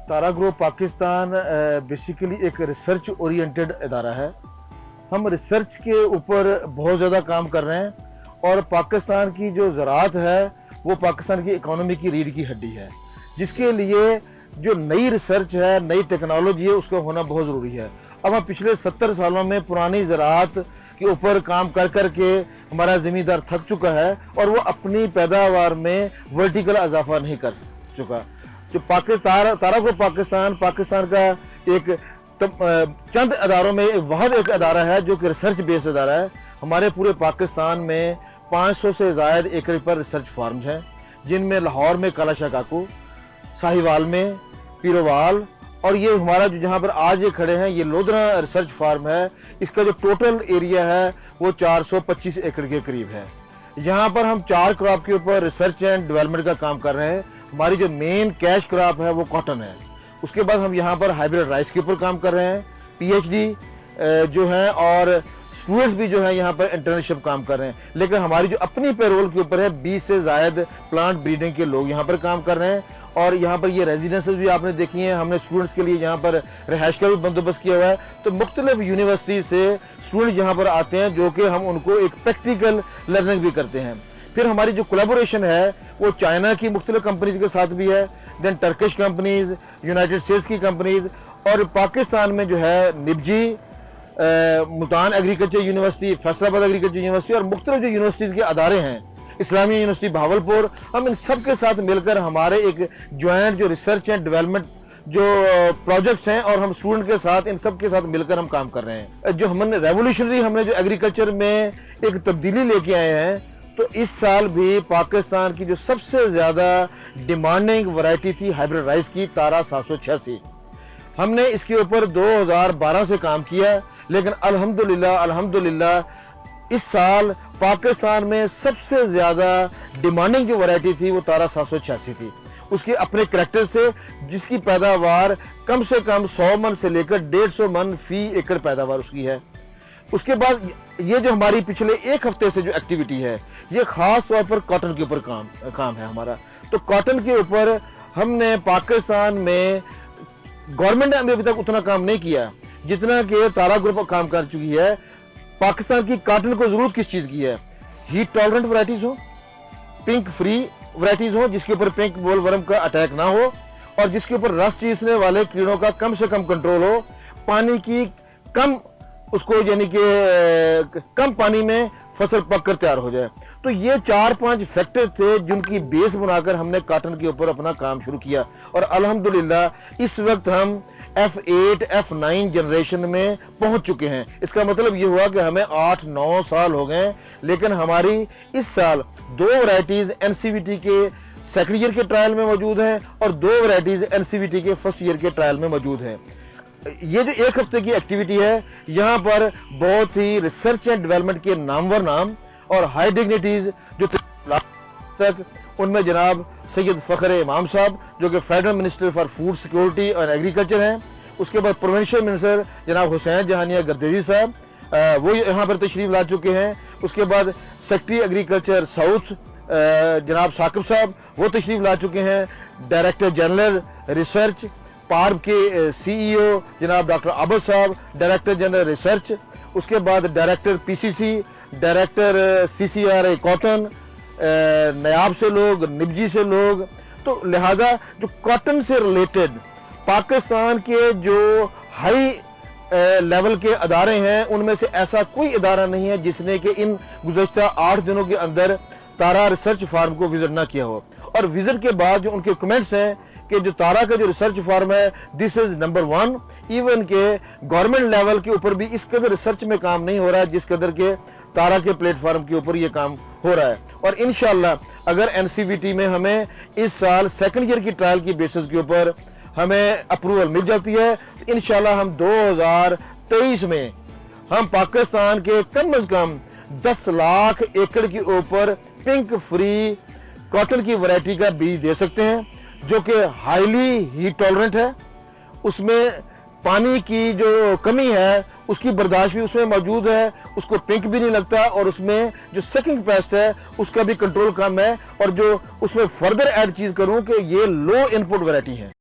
तारा group Pakistan basically एक research oriented इदारा है। हम रिसर्च के ऊपर बहुत ज़्यादा काम कर रहे हैं और पाकिस्तान की जो ज़राअत है वो पाकिस्तान की इकोनॉमी की रीढ़ की हड्डी है, जिसके लिए जो नई रिसर्च है, नई टेक्नोलॉजी है, उसका होना बहुत ज़रूरी है। अब हम पिछले 70 सालों में पुरानी ज़राअत के ऊपर काम कर कर के हमारा ज़मींदार थक चुका है और वो अपनी पैदावार में वर्टिकल इजाफा नहीं कर चुका। जो तारा ग्रुप पाकिस्तान का एक चंद अदारों में एक अदारा है जो कि रिसर्च बेस्ड अदारा है। हमारे पूरे पाकिस्तान में 500 से ज़ायद एकड़ पर रिसर्च फार्म्स हैं, जिनमें लाहौर में काला शाह काकू, साहिवाल में पीरोवाल, और ये हमारा जो जहाँ पर आज ये खड़े हैं ये लोधरा रिसर्च फार्म है। इसका जो टोटल एरिया है वो 425 एकड़ के करीब है। यहाँ पर हम 4 क्रॉप के ऊपर रिसर्च एंड डेवलपमेंट का काम कर रहे हैं। हमारी जो मेन कैश क्रॉप है वो कॉटन है। उसके बाद हम यहाँ पर हाइब्रिड राइस के ऊपर काम कर रहे हैं। पीएचडी जो है और स्टूडेंट्स भी जो है यहाँ पर इंटर्नशिप काम कर रहे हैं। लेकिन हमारी जो अपनी पेरोल के ऊपर है 20 से ज़ायद प्लांट ब्रीडिंग के लोग यहाँ पर काम कर रहे हैं। और यहाँ पर ये रेजिडेंसेस भी आपने देखी हैं। हमने स्टूडेंट्स के लिए यहाँ पर रिहाइश का भी बंदोबस्त किया हुआ है। तो मुख्तलिफ यूनिवर्सिटी से स्टूडेंट यहाँ पर आते हैं, जो कि हम उनको एक प्रैक्टिकल लर्निंग भी करते हैं। फिर हमारी जो कोलैबोरेशन है वो चाइना की मुख्तलिफ कंपनीज के साथ भी है, then Turkish companies, United States की कंपनीज, और पाकिस्तान में जो है NIBGE, Multan agriculture university, Faisalabad agriculture university और मुख्तलिफ जो यूनिवर्सिटीज़ के अदारे हैं, इस्लामी यूनिवर्सिटी भावलपुर, हम इन सब के साथ मिलकर हमारे एक ज्वाइंट जो रिसर्च एंड डेवलपमेंट जो प्रोजेक्ट्स हैं और हम स्टूडेंट के साथ इन सब के साथ मिलकर हम काम कर रहे हैं। जो हमने जो एग्रीकल्चर में एक तब्दीली लेके आए हैं, तो इस साल भी पाकिस्तान की जो सबसे ज़्यादा डिमांडिंग वैरायटी थी हाइब्रिड राइस की, तारा 786। हमने इसके ऊपर 2012 से काम किया, लेकिन अल्हम्दुलिल्लाह इस साल पाकिस्तान में सबसे ज़्यादा डिमांडिंग जो वैरायटी थी वो तारा 786 थी। उसके अपने करैक्टर्स थे, जिसकी पैदावार कम से कम 100 मन से लेकर 150 मन फी एकड़ पैदावार उसकी है। उसके बाद ये जो हमारी पिछले एक हफ्ते से जो एक्टिविटी है, ये खास तौर पर कॉटन के ऊपर काम है हमारा। तो कॉटन के ऊपर हमने पाकिस्तान में गवर्नमेंट ने अभी तक उतना काम नहीं किया जितना कि तारा ग्रुप काम कर चुकी है। पाकिस्तान की कॉटन को जरूरत किस चीज की है? हीट टॉलरेंट वैरायटीज हो, पिंक फ्री वैरायटीज हो, जिसके ऊपर पिंक बोलवर्म का अटैक ना हो और जिसके ऊपर रस चीसने वाले कीड़ों का कम से कम कंट्रोल हो, पानी की कम उसको यानी कि कम पानी में फसल पककर तैयार हो जाए। तो ये 4-5 फैक्टर थे जिनकी बेस बनाकर हमने कॉटन के ऊपर अपना काम शुरू किया और अल्हम्दुलिल्लाह इस वक्त हम F8, F9 जनरेशन में पहुंच चुके हैं। इसका मतलब ये हुआ कि हमें 8-9 साल हो गए, लेकिन हमारी इस साल 2 वैरायटीज NCVT के सेकंड ईयर के ट्रायल में मौजूद हैं और 2 वैरायटीज NCVT के फर्स्ट ईयर के ट्रायल में मौजूद हैं। ये जो एक हफ्ते की एक्टिविटी है, यहाँ पर बहुत ही रिसर्च एंड डेवलपमेंट के नामवर नाम और हाई डिग्निटीज जो तक, उनमें जनाब सैयद फ़खर इमाम साहब जो कि federal minister for food security और एग्रीकल्चर हैं। उसके बाद प्रोविंशियल मिनिस्टर जनाब हुसैन जहानिया गर्देजी साहब, वो यहाँ पर तशरीफ ला चुके हैं। उसके बाद सेक्रेटरी एग्रीकल्चर साउथ जनाब साकिब साहब, वो तशरीफ ला चुके हैं। डायरेक्टर जनरल रिसर्च पार्ब के CEO जनाब डॉक्टर आबद साहब, डायरेक्टर जनरल रिसर्च। उसके बाद director PCC, director CCRA cotton, नयाब से लोग, निबजी से लोग। तो लिहाजा जो कॉटन से रिलेटेड पाकिस्तान के जो हाई लेवल के अदारे हैं, उनमें से ऐसा कोई इदारा नहीं है जिसने कि इन गुज़श्ता 8 दिनों के अंदर तारा रिसर्च फार्म को विजिट ना किया हो। और विजिट के बाद जो उनके कमेंट्स हैं कि जो तारा का जो रिसर्च फार्म है, दिस इज नंबर 1। इवन के गवर्नमेंट लेवल के ऊपर भी इस कदर रिसर्च में काम नहीं हो रहा है जिस कदर के तारा के प्लेटफॉर्म के ऊपर ये काम हो रहा है। और इंशाल्लाह अगर NCVT में हमें इस साल सेकंड ईयर की ट्रायल की बेसिस के ऊपर हमें अप्रूवल मिल जाती है, तो इंशाल्लाह हम 2023 में हम पाकिस्तान के कम से कम 10 लाख एकड़ के ऊपर पिंक फ्री कॉटन की वैरायटी का बीज दे सकते हैं, जो कि हाईली हीट टॉलरेंट है। उसमें पानी की जो कमी है उसकी बर्दाश्त भी उसमें मौजूद है, उसको पिंक भी नहीं लगता और उसमें जो सकिंग पेस्ट है उसका भी कंट्रोल कम है। और जो उसमें फर्दर ऐड चीज करूं कि ये लो इनपुट वैरायटी है।